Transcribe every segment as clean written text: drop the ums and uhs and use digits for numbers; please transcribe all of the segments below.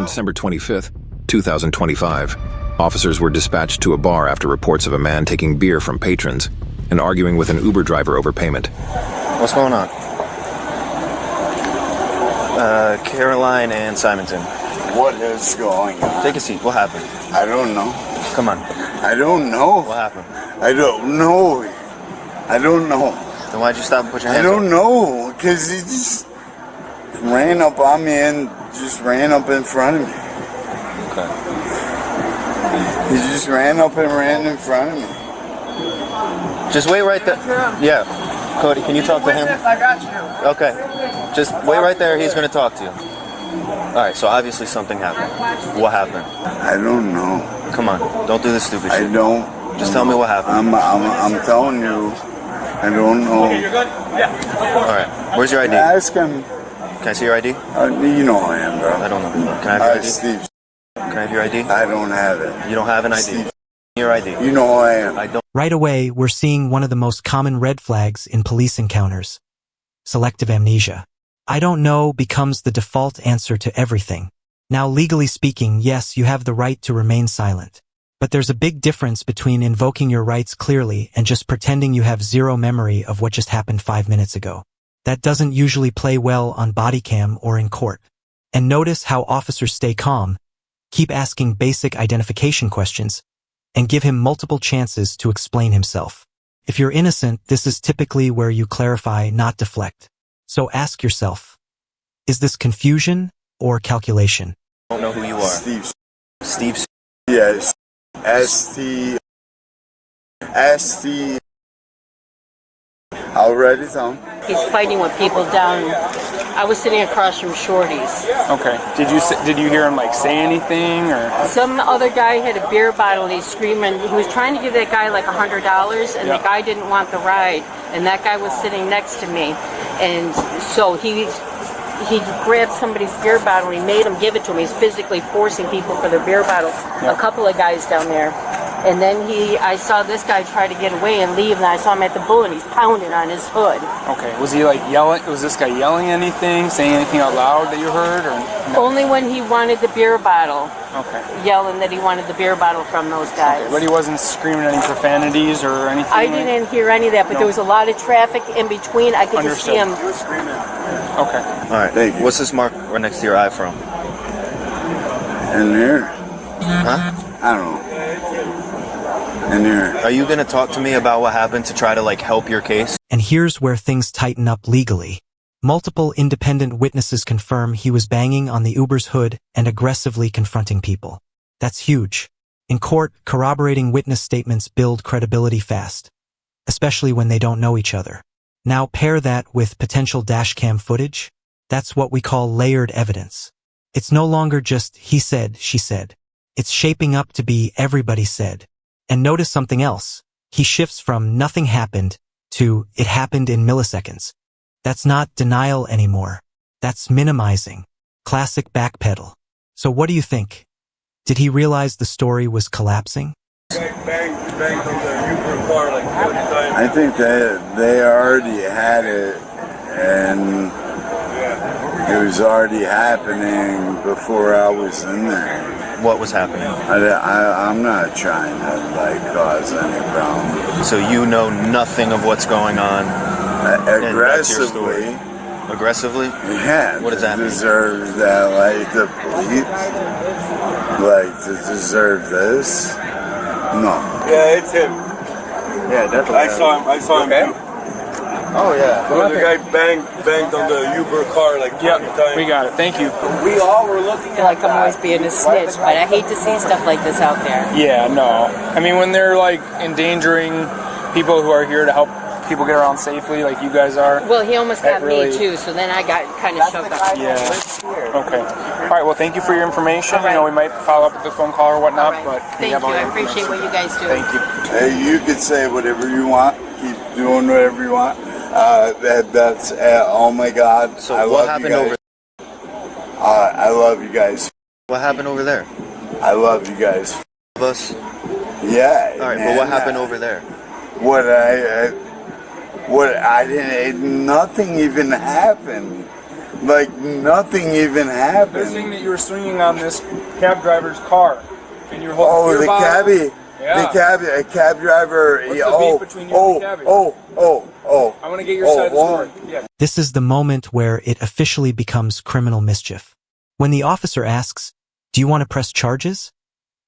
December 25th, 2025, officers were dispatched to a bar after reports of a man taking beer from patrons and arguing with an Uber driver over payment. What's going on? Caroline and Simonton. What is going on? Take a seat. What happened? I don't know. Come on. I don't know. What happened? I don't know. I don't know. Then why'd you stop and put your hands I up? don't know, because he just ran up on me and just ran up in front of me. Okay. He just ran up and ran in front of me. Just wait right there. Yeah. Cody, can you talk to him? I got you. Okay. Just wait right there. He's going to talk to you. All right, so obviously something happened. What happened? I don't know. Come on. Don't do this stupid shit. I don't. Just tell me what happened. I'm telling you. I don't know. Okay, you're good? Yeah. All right. Where's your ID? Ask him. Can I see your ID? You know I am, bro. I don't know. Can I have your ID? Steve. Can I have your ID? I don't have it. You don't have an ID? Steve. Your ID. You know I am. I don't. Right away, we're seeing one of the most common red flags in police encounters: selective amnesia. I don't know becomes the default answer to everything. Now, legally speaking, yes, you have the right to remain silent. But there's a big difference between invoking your rights clearly and just pretending you have zero memory of what just happened 5 minutes ago. That doesn't usually play well on Bodycam or in court. And notice how officers stay calm, keep asking basic identification questions, and give him multiple chances to explain himself. If you're innocent, this is typically where you clarify, not deflect. So ask yourself, is this confusion or calculation? I don't know who you are. Steve. Steve. Yes. S-T. I'll write it down. He's fighting with people down. I was sitting across from Shorty's. Okay. Did you hear him like say anything or? Some other guy had a beer bottle and he's screaming. He was trying to give that guy like $100 and the guy didn't want the ride. And that guy was sitting next to me. And so he grabbed somebody's beer bottle and he made him give it to him. He's physically forcing people for their beer bottle. A couple of guys down there. And then I saw this guy try to get away and leave, and I saw him at the bull, and he's pounding on his hood. Okay. Was he like yelling? Was this guy yelling anything, saying anything out loud that you heard, or? No? Only when he wanted the beer bottle. Okay. Yelling that he wanted the beer bottle from those guys. Okay. But he wasn't screaming any profanities or anything? I didn't hear any of that, but there was a lot of traffic in between. I could just see him. He was screaming. Okay. All right. Thank you. What's this mark right next to your eye from? In there? Huh? I don't know. In there. Are you going to talk to me about what happened to try to like help your case? And here's where things tighten up legally. Multiple independent witnesses confirm he was banging on the Uber's hood and aggressively confronting people. That's huge. In court, corroborating witness statements build credibility fast, especially when they don't know each other. Now pair that with potential dashcam footage. That's what we call layered evidence. It's no longer just he said, she said. It's shaping up to be everybody said. And notice something else. He shifts from nothing happened to it happened in milliseconds. That's not denial anymore. That's minimizing. Classic backpedal. So what do you think? Did he realize the story was collapsing? I think they already had it, and it was already happening before I was in there. What was happening? I'm not trying to like cause any problem. So you know nothing of what's going on. Aggressively. Aggressively? Yeah. What does that mean? Deserve that, like the police, like to deserve this? No. Yeah, it's him. Yeah, definitely. I saw him too. Oh yeah. The guy banged on the Uber car like 20 times. We got it. Thank you. We all were looking I feel like I'm always being a snitch, but I hate to see stuff like this out there. Yeah, no. I mean, when they're like endangering people who are here to help people get around safely, like you guys are. Well, he almost got really, me too, so then I got kind of shoved up. Yeah. Okay. All right. Well, thank you for your information. You know, we might follow up with a phone call or whatnot, but Thank you. I appreciate what you guys do. Thank you. Hey, you can say whatever you want. Keep doing whatever you want. That's oh my God. So I what love happened you over? I love you guys. What happened over there? I love you guys. Of us. Yeah. All right, man, but what happened over there? What I didn't. Nothing even happened. like nothing even Good happened. thing that you were swinging on this cab driver's car, and you're holding Oh, beer the bottle. cabbie. Yeah. A cab driver. What's the beef between you and the cabbie? I want to get your side of the story. Yeah. This is the moment where it officially becomes criminal mischief. When the officer asks, "Do you want to press charges?"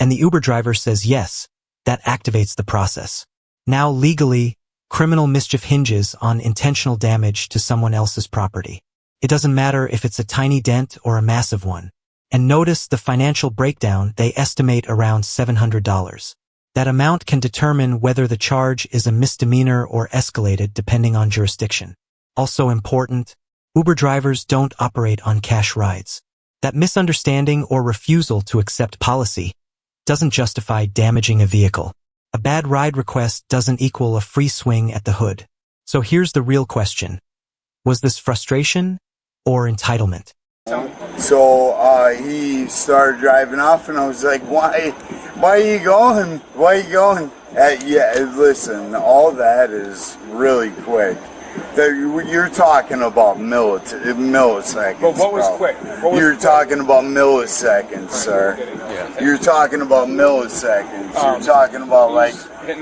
and the Uber driver says yes, that activates the process. Now legally, criminal mischief hinges on intentional damage to someone else's property. It doesn't matter if it's a tiny dent or a massive one. And notice the financial breakdown, they estimate around $700. That amount can determine whether the charge is a misdemeanor or escalated depending on jurisdiction. Also important, Uber drivers don't operate on cash rides. That misunderstanding or refusal to accept policy doesn't justify damaging a vehicle. A bad ride request doesn't equal a free swing at the hood. So here's the real question. Was this frustration or entitlement? So he started driving off, and I was like, "Why are you going? Why are you going?" Yeah, listen, all that is really quick. You're talking about milliseconds. But what was bro. quick? You're talking about milliseconds, sir. You're talking about milliseconds. You're talking about like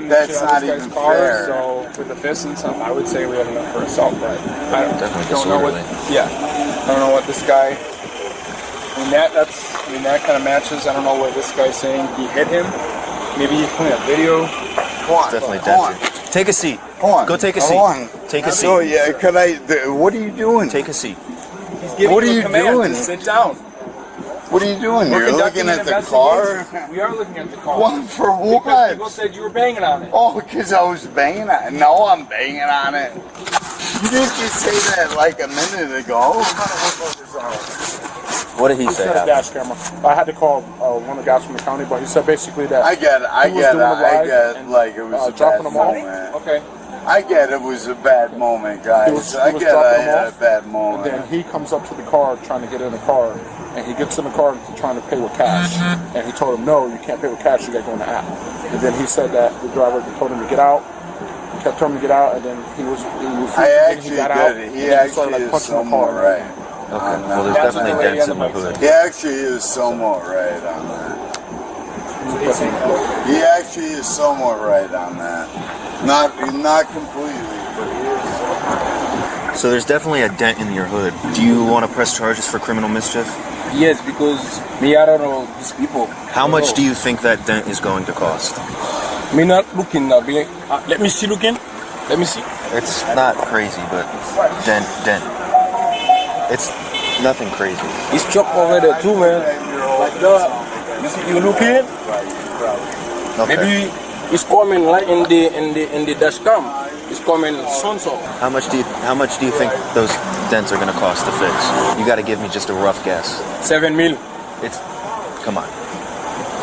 that's not even fair. So with the fist and stuff, I would say we have enough for assault, but I Definitely don't know what. disorderly. Yeah, I don't know what this guy. That kind of matches. I don't know what this guy's saying. He hit him. Maybe he's playing a video. Come on, Definitely come on. dented. Take a seat. Come on. Go take a Come seat. on. Take a seat. So yeah, could I? What are you doing? Take a seat. He's giving What are you a you command. doing? Just sit down. What are you doing? We're You're conducting looking an at the car. investigation. We are looking at the car. What for? Because What? people said you were banging on it. Oh, because I was banging on it. No, I'm banging on it. You didn't just say that like a minute ago. What did he He say? said a happened? dash camera. I had to call one of the guys from the county, but he said basically that I get he was doing the ride and, like it was a dropping bad them off. moment. Okay. I get it was a bad moment, guys. He was I dropping get I them had a off, bad and moment. then he comes up to the car trying to get in the car, and he gets in the car trying to pay with cash. And he told him, "No, you can't pay with cash. You got to go in the app." And then he said that the driver told him to get out. Kept telling him to get out, and then he refused. I and actually he got did out. it. And He then he started actually like is punching the somewhat car. right. Okay. Well, there's That's definitely what the lady dents on in the the mic hood. He actually is somewhat right on that. He actually is somewhat right on that. Not completely, but he is. So there's definitely a dent in your hood. Do you want to press charges for criminal mischief? Yes, because me, I don't know these people. How much do you think that dent is going to cost? Me not looking now. Let me see looking. Let me see. It's not crazy, but dent. It's nothing crazy. It's chopped over there too, man. Like that. You see, you looking? Okay. Maybe it's coming like in the dash cam. It's coming soon. How much do you think those dents are going to cost to fix? You got to give me just a rough guess. 7 mil. Come on.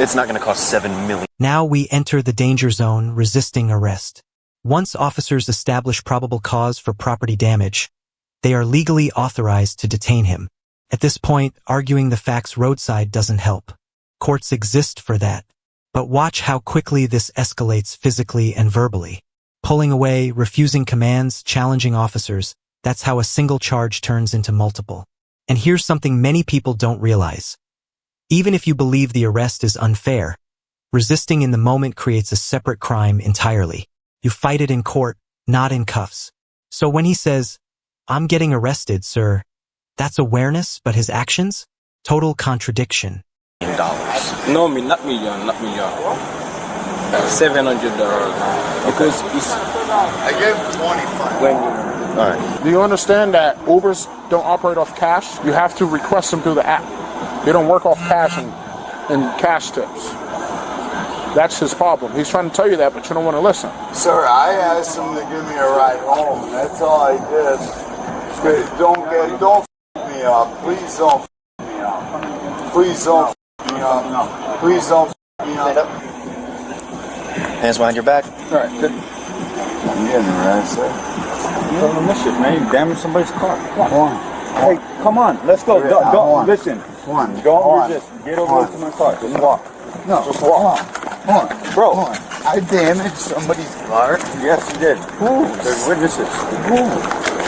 It's not going to cost $7 million. Now we enter the danger zone, resisting arrest. Once officers establish probable cause for property damage, they are legally authorized to detain him. At this point, arguing the facts roadside doesn't help. Courts exist for that. But watch how quickly this escalates physically and verbally. Pulling away, refusing commands, challenging officers, that's how a single charge turns into multiple. And here's something many people don't realize. Even if you believe the arrest is unfair, resisting in the moment creates a separate crime entirely. You fight it in court, not in cuffs. So when he says, "I'm getting arrested, sir," that's awareness, but his actions? Total contradiction. No, not million. $700. Because it's I gave him 25. when All right. Do you understand that Ubers don't operate off cash? You have to request them through the app. They don't work off cash and cash tips. That's his problem. He's trying to tell you that, but you don't want to listen. Sir, I asked him to give me a ride home. That's all I did. But don't f me up. Please don't f me up. Please don't f me up. Please don't f me up. Hands behind your back. All right. Good. I'm getting arrested. Criminal mischief, man. You damaged somebody's car. Come on. Hey, come on. Let's go. Hold Don't on. listen. Come on. Don't Hold on. resist. Get Hold over on. to my car. Just walk. No, Just walk. Hold on. Bro. Hold on. I damaged somebody's car. Yes, you did. There's witnesses.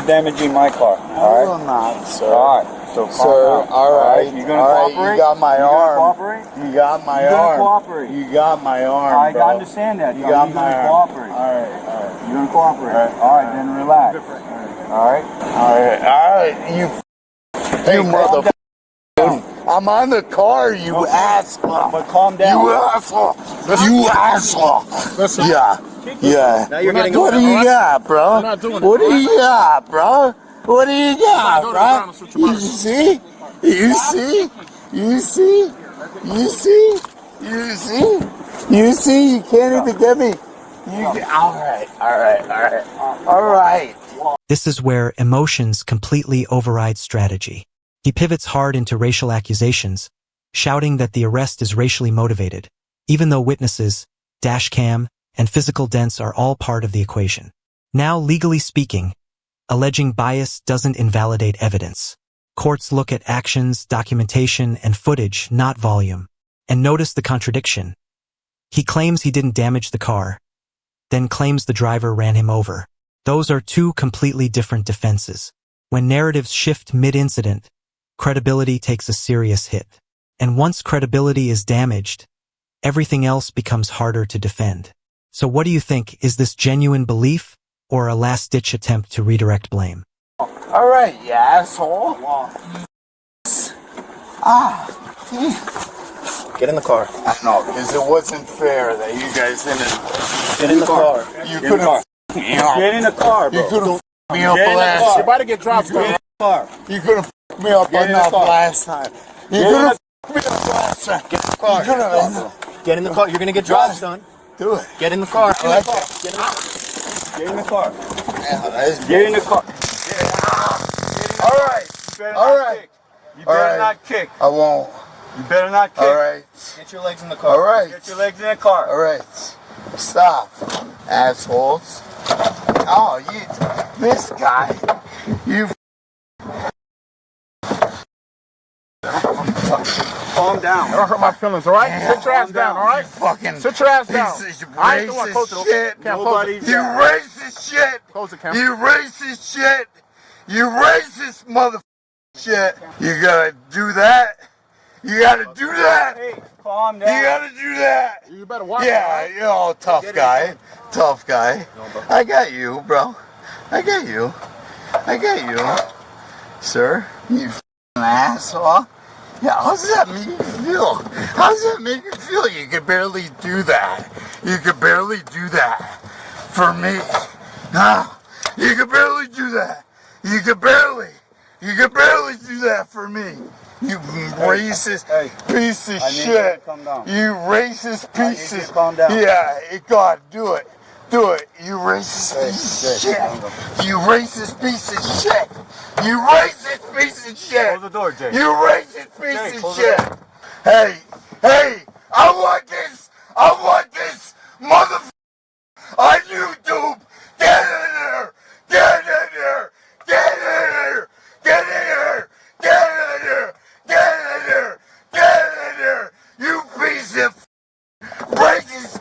damaging my car. I All will right. not, sir. All right. So calm Sir, down. all right. You gonna all right, cooperate? You got my You arm. gonna cooperate? You got my You gonna arm. cooperate? You got my arm, I bro. understand that. You Tom. got You my gonna arm. cooperate? All right. You gonna cooperate? All right. Then relax. All right. All right. You motherfucker. I'm on the car, you asshole. But calm down. You asshole. You asshole. Listen. Yeah. Now you're getting What do you got, bro? We're not doing What it. do you got, bro? What do you got, Go to the bro? ground and switch your You body. see? You see? You see? You see? You see? You see? You can't even get me. All right. This is where emotions completely override strategy. He pivots hard into racial accusations, shouting that the arrest is racially motivated, even though witnesses, dash cam, and physical dents are all part of the equation. Now, legally speaking, alleging bias doesn't invalidate evidence. Courts look at actions, documentation, and footage, not volume. And notice the contradiction. He claims he didn't damage the car, then claims the driver ran him over. Those are two completely different defenses. When narratives shift mid-incident, credibility takes a serious hit. And once credibility is damaged, everything else becomes harder to defend. So what do you think? Is this genuine belief or a last-ditch attempt to redirect blame? All right, you asshole. Get in the car. I know, because it wasn't fair that you guys didn't. Get in the car. You could have. Get in the car, bro. You could have me up Get in the last. car. You're about to get dropped. Get in the car. You could have me up Get in the enough car. last time. You Get in could have me up last time. Get in the car. You could have. Get in the car. You're gonna get dropped, son. Do it. Get in the car. I like that. Get in the car. Yeah, that is Get in the car. All right. You better All not right. kick. You better All right. not kick. I won't. You better not kick. All right. Get your legs in the car. All right. Get your legs in the car. All right. Stop, assholes. Oh, this guy. You. Calm down. Don't hurt my feelings, all right? Sit your ass down, all right? Fucking. Sit your ass down. Piece of I ain't the one. Close racist it. shit. Cam, close it. You racist shit. Close it, Cam. You racist shit. You racist mother shit. You gotta do that. You gotta do that. Hey, calm You down. gotta do that. You better watch Yeah, it, you're all tough guy. Tough guy. I got you, bro. I got you. I got you. Sir, you f***ing asshole. Yeah, how does that make you feel? How does that make you feel? You could barely do that. You could barely do that for me. Huh? You could barely do that. You could barely do that for me. You racist piece of I need you to shit. calm down. You racist I need piece you to of calm down. Yeah, God, do it. Do it. You racist piece of shit. calm down. You racist piece of shit. You racist piece of shit. Close the door, Jay. You racist piece Jay, of close the shit. door. Hey, I want this motherfucker on YouTube. Get in there. Get in there. Get in there. Get in there. Get in there. Get in there. Get in there. You piece of racist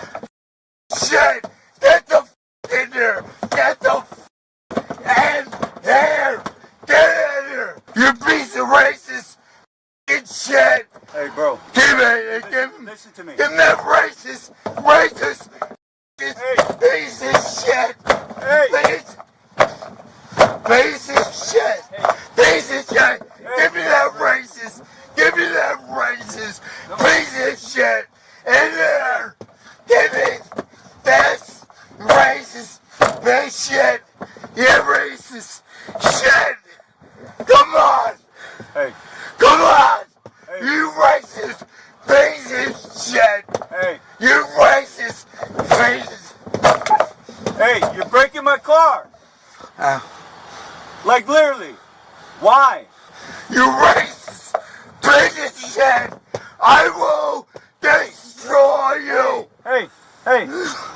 shit. Get the in there. Get the in there. Get in there. You piece of racist shit. Hey, bro. Listen to me. Give me that racist piece of shit. Hey. Piece of shit. Piece of shit. Give me that racist. Give me that racist piece of shit in there. Give me this racist piece shit. Yeah, racist shit. Come on. Hey. Come on. Hey. You racist piece of shit. Hey. You racist piece. Hey, you're breaking my car. Like literally. Why? You racist piece of shit. I will destroy you. Hey,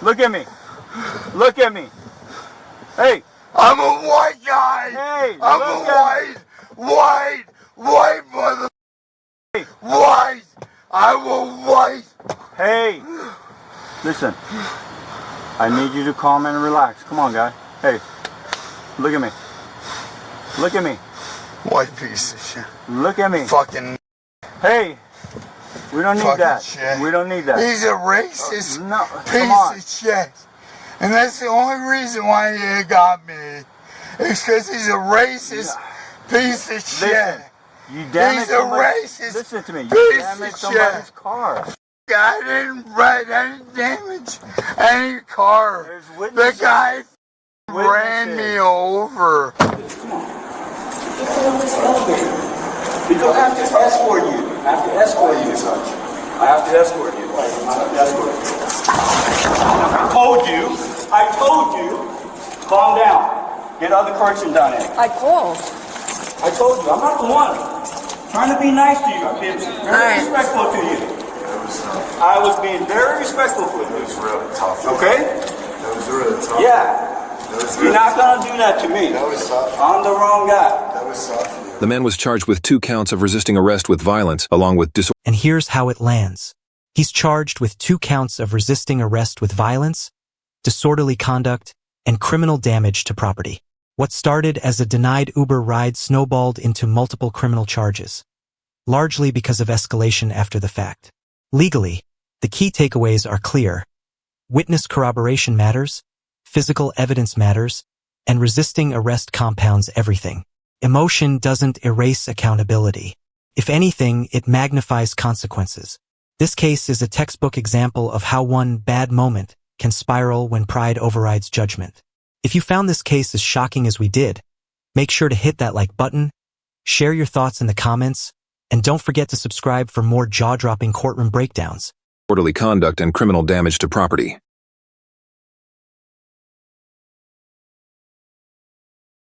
look at me. Look at me. Hey. I'm a white guy. Hey, I'm look a at white mother. Hey. White. I will white. Hey. Listen. I need you to calm and relax. Come on, guy. Hey. Look at me. Look at me. White piece of shit. Look at me. Fucking Hey, we don't need fucking that. shit. We don't need that. He's a racist No, come on. piece of shit. And that's the only reason why he got me. It's because he's a racist piece of shit. Listen, you damaged He's a somebody. racist Listen to me. You piece damaged of somebody's shit. car. I didn't damage any car. There's The witnesses. guy ran me over. You don't have to escort you. I have to escort you. I have to escort you. I told you, calm down. Get other person down here. I called. I told you, I'm not the one. Trying to be nice to you. I'm being very respectful to you. I was being very respectful to you. It was really tough. Okay? That was really tough. Yeah. You're not gonna do that to me. That was tough. I'm the wrong guy. That was tough. The man was charged with 2 counts of resisting arrest with violence, along with And here's how it lands. He's charged with 2 counts of resisting arrest with violence, disorderly conduct, and criminal damage to property. What started as a denied Uber ride snowballed into multiple criminal charges, largely because of escalation after the fact. Legally, the key takeaways are clear. Witness corroboration matters, physical evidence matters, and resisting arrest compounds everything. Emotion doesn't erase accountability. If anything, it magnifies consequences. This case is a textbook example of how one bad moment can spiral when pride overrides judgment. If you found this case as shocking as we did, make sure to hit that like button, share your thoughts in the comments, and don't forget to subscribe for more jaw-dropping courtroom breakdowns. disorderly conduct and criminal damage to property.